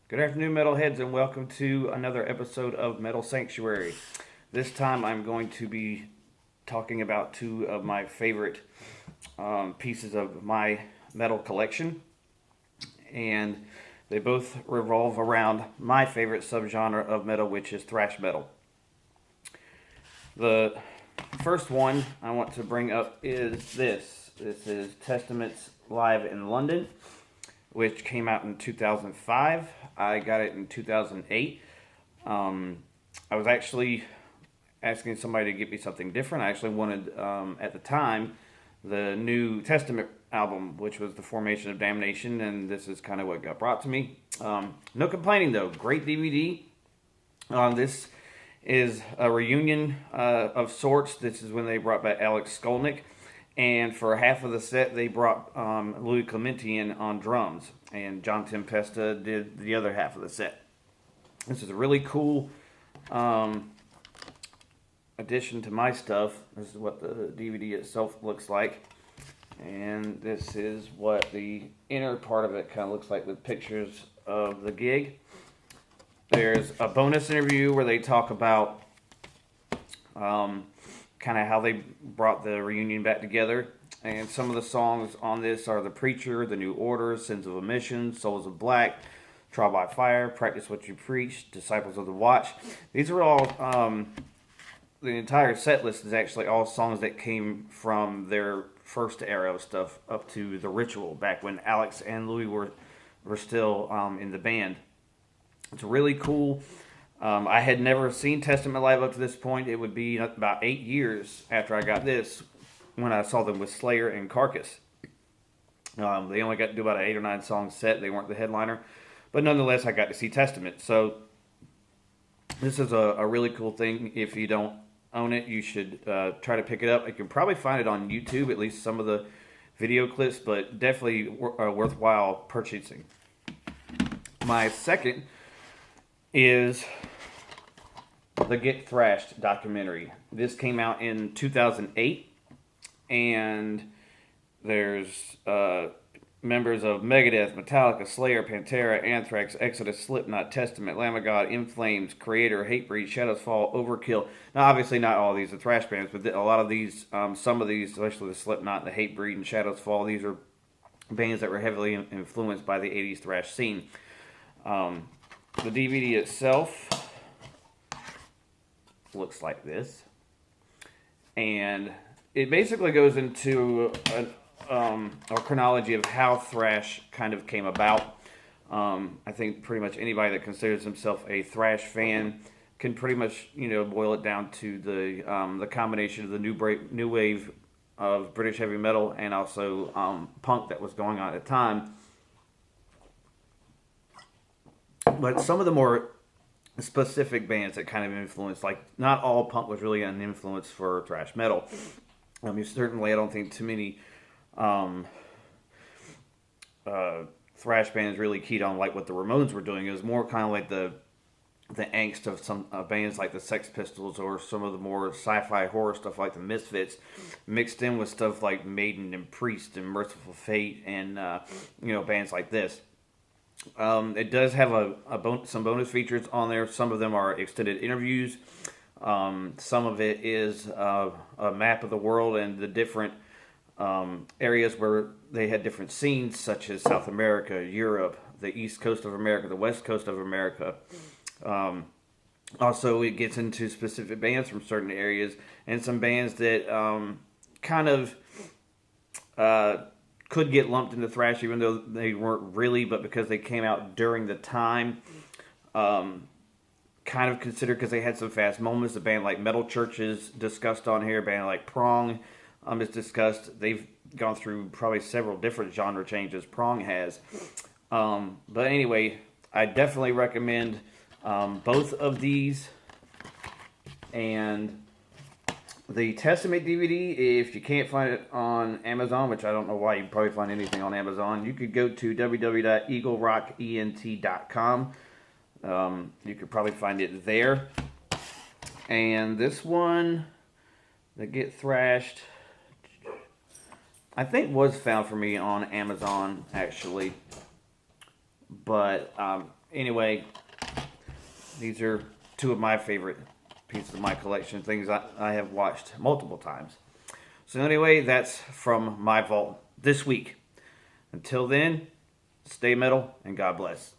Good afternoon, metalheads, and welcome to another episode of Metal Sanctuary. This time I'm going to be talking about two of my favorite pieces of my metal collection, and they both revolve around my favorite subgenre of metal, which is thrash metal. The first one I want to bring up is this. This is Testament's Live in London, which came out in 2005. I got it in 2008. I was actually asking somebody to get me something different. I actually wanted, at the time, the new Testament album, which was The Formation of Damnation, and this is kind of what got brought to me. No complaining, though. Great DVD. This is a reunion of sorts. This is when they brought back Alex Skolnick. And for half of the set, they brought Louis Clemente in on drums, and John Tempesta did the other half of the set. This is a really cool addition to my stuff. This is what the DVD itself looks like, and this is what the inner part of it kind of looks like with pictures of the gig. There's a bonus interview where they talk about kind of how they brought the reunion back together. And some of the songs on this are The Preacher, The New Order, Sins of Omission, Souls of Black, Trial by Fire, Practice What You Preach, Disciples of the Watch. These are all, the entire set list is actually all songs that came from their first era of stuff up to The Ritual, back when Alex and Louis were still in the band. It's really cool. I had never seen Testament live up to this point. It would be about 8 years after I got this when I saw them with Slayer and Carcass. They only got to do about an 8 or 9 song set. They weren't the headliner. But nonetheless, I got to see Testament. So this is a really cool thing. If you don't own it, you should try to pick it up. You can probably find it on YouTube, at least some of the video clips, but definitely worthwhile purchasing. My second is the Get Thrashed documentary. This came out in 2008, and there's members of Megadeth, Metallica, Slayer, Pantera, Anthrax, Exodus, Slipknot, Testament, Lamb of God, In Flames, Creator, Hatebreed, Shadows Fall, Overkill. Now, obviously, not all of these are thrash bands, but a lot of these, some of these, especially the Slipknot, the Hatebreed, and Shadows Fall, these are bands that were heavily influenced by the 80s thrash scene. The DVD itself looks like this, and it basically goes into a chronology of how thrash kind of came about. I think pretty much anybody that considers himself a thrash fan can pretty much boil it down to the combination of the new wave of British heavy metal and also punk that was going on at the time. But some of the more specific bands that kind of influenced, like, not all punk was really an influence for thrash metal. I mean, certainly I don't think too many thrash bands really keyed on like what the Ramones were doing. It was more kind of like the angst of some bands like the Sex Pistols, or some of the more sci-fi horror stuff like the Misfits, mixed in with stuff like Maiden and Priest and Merciful Fate and bands like this. It does have some bonus features on there. Some of them are extended interviews. Some of it is a map of the world and the different areas where they had different scenes, such as South America, Europe, the East Coast of America, the West Coast of America. Also, it gets into specific bands from certain areas, and some bands that kind of could get lumped into thrash, even though they weren't really, but because they came out during the time, kind of considered, because they had some fast moments. A band like Metal Church is discussed on here. A band like Prong is discussed. They've gone through probably several different genre changes, Prong has. But anyway, I definitely recommend both of these. And the Testament DVD, if you can't find it on Amazon, which I don't know why you'd probably find anything on Amazon, you could go to www.eaglerockent.com. You could probably find it there. And this one, the Get Thrashed, I think was found for me on Amazon, actually. But anyway, these are two of my favorite pieces of my collection, things I have watched multiple times. So anyway, that's from my vault this week. Until then, stay metal and God bless.